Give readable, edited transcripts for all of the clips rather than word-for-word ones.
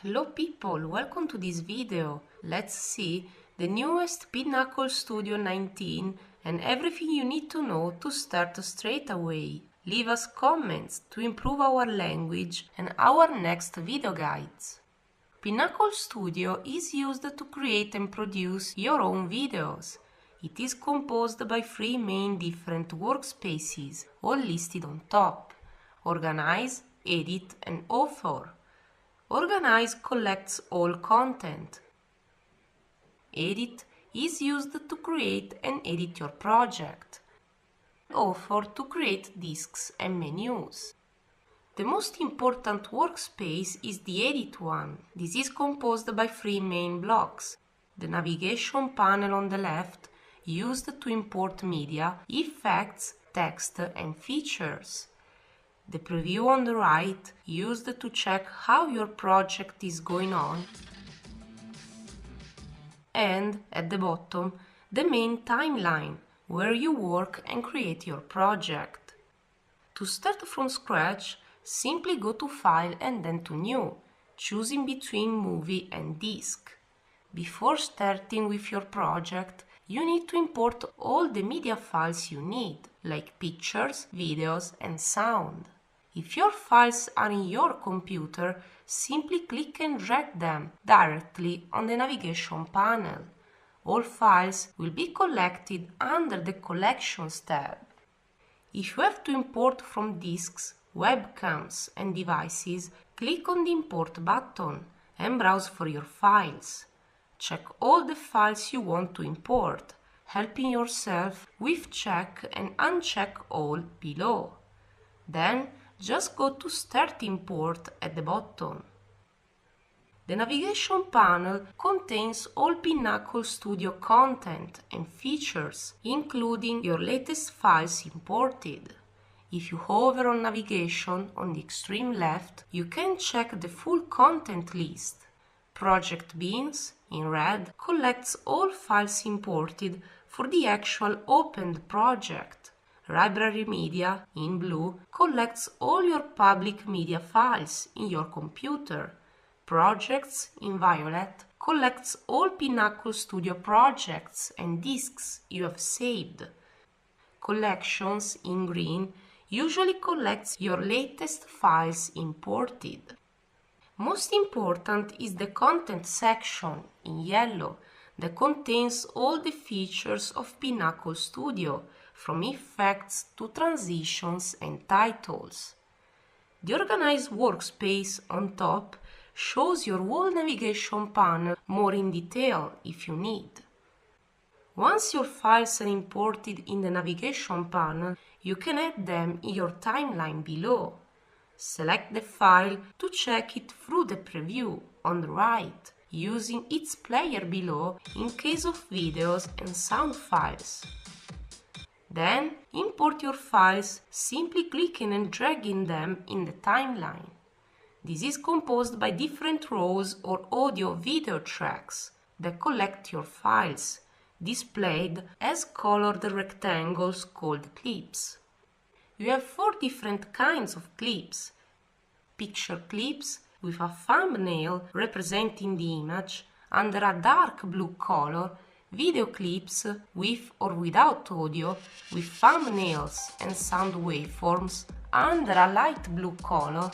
Hello people, welcome to this video. Let's see the newest Pinnacle Studio 19 and everything you need to know to start straight away. Leave us comments to improve our language and our next video guides. Pinnacle Studio is used to create and produce your own videos. It is composed by three main different workspaces, all listed on top: Organize, Edit and Author. Organize collects all content. Edit is used to create and edit your project. Author to create disks and menus. The most important workspace is the Edit one. This is composed by three main blocks: the navigation panel on the left, used to import media, effects, text and features. The preview on the right, used to check how your project is going on. And at the bottom, the main timeline, where you work and create your project. To start from scratch, simply go to File and then to New, choosing between Movie and Disk. Before starting with your project, you need to import all the media files you need, like pictures, videos and sound. If your files are in your computer, simply click and drag them directly on the navigation panel. All files will be collected under the Collections tab. If you have to import from disks, webcams and devices, click on the Import button and browse for your files. Check all the files you want to import, helping yourself with Check and Uncheck All below. Then, just go to Start Import at the bottom. The navigation panel contains all Pinnacle Studio content and features, including your latest files imported. If you hover on navigation on the extreme left, you can check the full content list. Project Bins, in red, collects all files imported for the actual opened project. Library Media, in blue, collects all your public media files in your computer. Projects, in violet, collects all Pinnacle Studio projects and disks you have saved. Collections, in green, usually collects your latest files imported. Most important is the Content section, in yellow, that contains all the features of Pinnacle Studio, from effects to transitions and titles. The Organize workspace on top shows your whole navigation panel more in detail if you need. Once your files are imported in the navigation panel, you can add them in your timeline below. Select the file to check it through the preview on the right, using its player below in case of videos and sound files. Then, import your files, simply clicking and dragging them in the timeline. This is composed by different rows or audio-video tracks that collect your files, displayed as colored rectangles called clips. You have four different kinds of clips: picture clips with a thumbnail representing the image under a dark blue color, video clips with or without audio, with thumbnails and sound waveforms under a light blue color,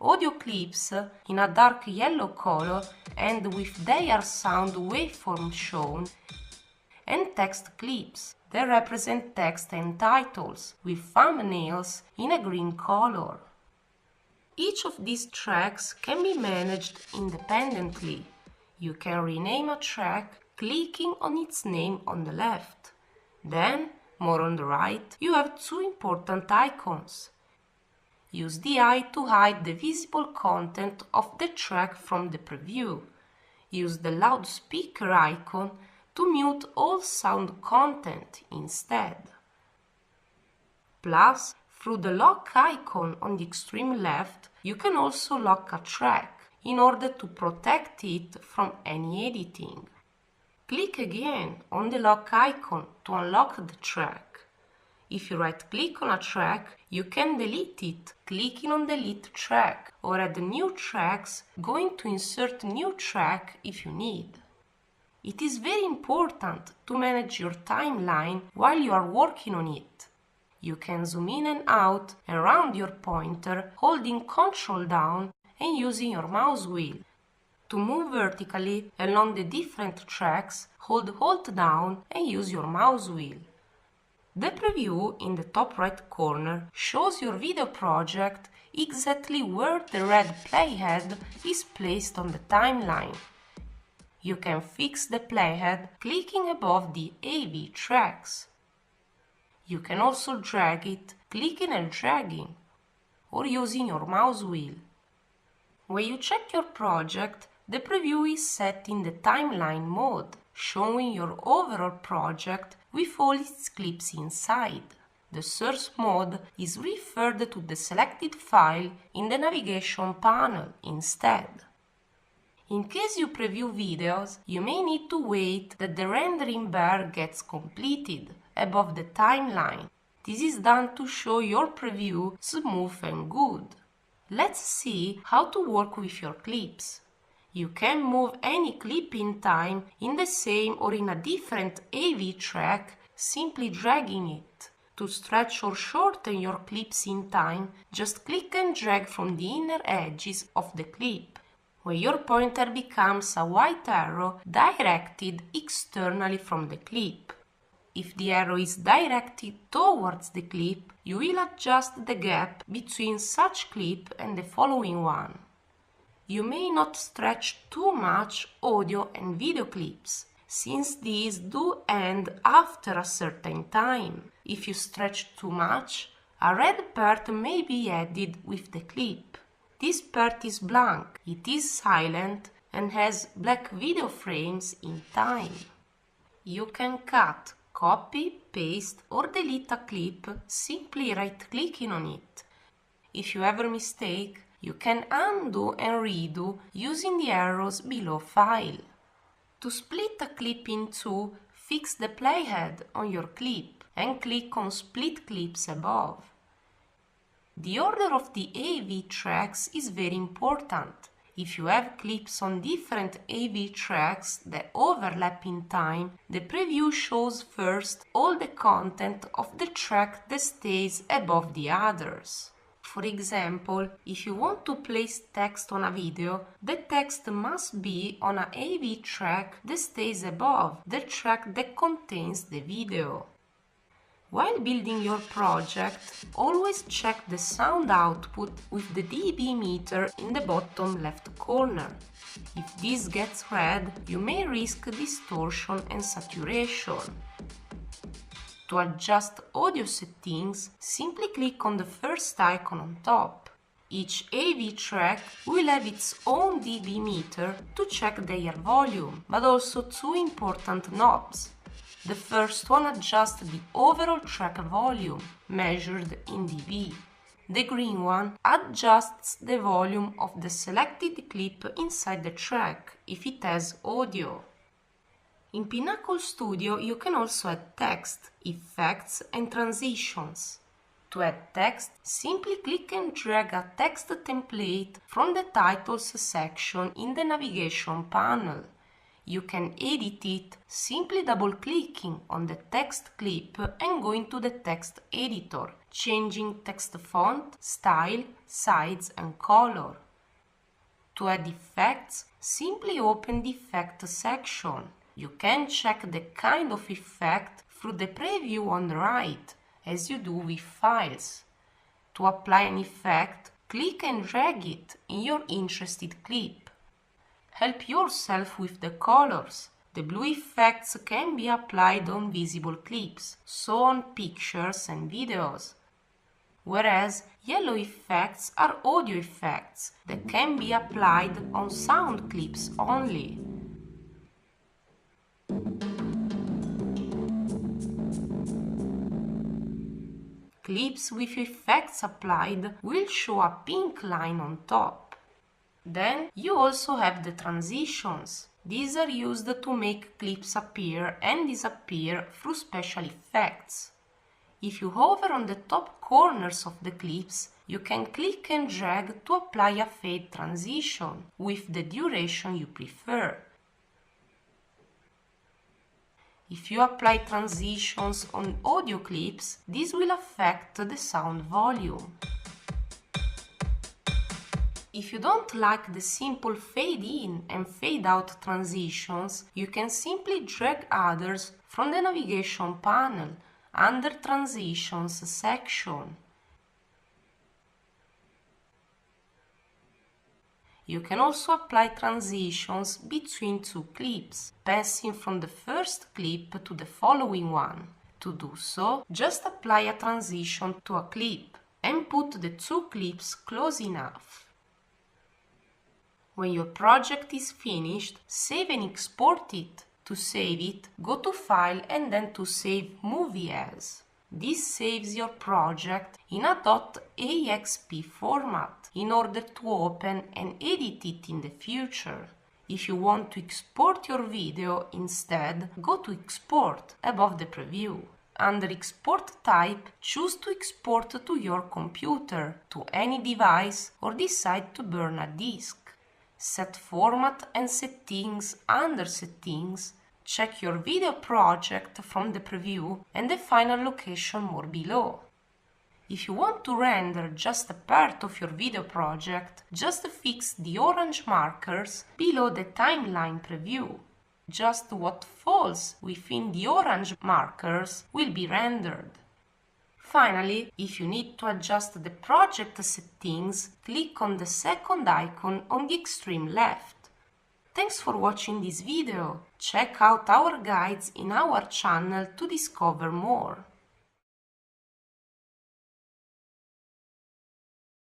audio clips in a dark yellow color and with their sound waveform shown, and text clips that represent text and titles with thumbnails in a green color. Each of these tracks can be managed independently. You can rename a track clicking on its name on the left. Then, more on the right, you have two important icons. Use the eye to hide the visible content of the track from the preview. Use the loudspeaker icon to mute all sound content instead. Plus, through the lock icon on the extreme left, you can also lock a track in order to protect it from any editing. Click again on the lock icon to unlock the track. If you right-click on a track, you can delete it, clicking on Delete Track, or add new tracks, going to Insert New Track if you need. It is very important to manage your timeline while you are working on it. You can zoom in and out around your pointer, holding Ctrl down and using your mouse wheel. To move vertically along the different tracks, hold Alt down and use your mouse wheel. The preview in the top right corner shows your video project exactly where the red playhead is placed on the timeline. You can fix the playhead clicking above the AV tracks. You can also drag it clicking and dragging, or using your mouse wheel. When you check your project, the preview is set in the timeline mode, showing your overall project with all its clips inside. The source mode is referred to the selected file in the navigation panel instead. In case you preview videos, you may need to wait that the rendering bar gets completed above the timeline. This is done to show your preview smooth and good. Let's see how to work with your clips. You can move any clip in time in the same or in a different AV track, simply dragging it. To stretch or shorten your clips in time, just click and drag from the inner edges of the clip. When your pointer becomes a white arrow directed externally from the clip. If the arrow is directed towards the clip, you will adjust the gap between such clip and the following one. You may not stretch too much audio and video clips, since these do end after a certain time. If you stretch too much, a red part may be added with the clip. This part is blank, it is silent and has black video frames in time. You can cut, copy, paste or delete a clip simply right-clicking on it. If you have a mistake, you can undo and redo using the arrows below File. To split a clip in two, fix the playhead on your clip and click on Split Clips above. The order of the AV tracks is very important. If you have clips on different AV tracks that overlap in time, the preview shows first all the content of the track that stays above the others. For example, if you want to place text on a video, the text must be on an AV track that stays above the track that contains the video. While building your project, always check the sound output with the dB meter in the bottom left corner. If this gets red, you may risk distortion and saturation. To adjust audio settings, simply click on the first icon on top. Each AV track will have its own dB meter to check their volume, but also two important knobs. The first one adjusts the overall track volume, measured in dB. The green one adjusts the volume of the selected clip inside the track, if it has audio. In Pinnacle Studio you can also add text, effects and transitions. To add text, simply click and drag a text template from the Titles section in the navigation panel. You can edit it simply double-clicking on the text clip and going to the text editor, changing text font, style, size and color. To add effects, simply open the Effect section. You can check the kind of effect through the preview on the right, as you do with files. To apply an effect, click and drag it in your interested clip. Help yourself with the colors. The blue effects can be applied on visible clips, so on pictures and videos. Whereas yellow effects are audio effects that can be applied on sound clips only. Clips with effects applied will show a pink line on top. Then you also have the transitions. These are used to make clips appear and disappear through special effects. If you hover on the top corners of the clips, you can click and drag to apply a fade transition with the duration you prefer. If you apply transitions on audio clips, this will affect the sound volume. If you don't like the simple fade in and fade out transitions, you can simply drag others from the navigation panel under Transitions section. You can also apply transitions between two clips, passing from the first clip to the following one. To do so, just apply a transition to a clip and put the two clips close enough. When your project is finished, save and export it. To save it, go to File and then to Save Movie As. This saves your project in a .axp format in order to open and edit it in the future. If you want to export your video instead, go to Export above the preview. Under Export Type, choose to export to your computer, to any device, or decide to burn a disk. Set Format and Settings under Settings. Check your video project from the preview and the final location more below. If you want to render just a part of your video project, just fix the orange markers below the timeline preview. Just what falls within the orange markers will be rendered. Finally, if you need to adjust the project settings, click on the second icon on the extreme left. Thanks for watching this video. Check out our guides in our channel to discover more.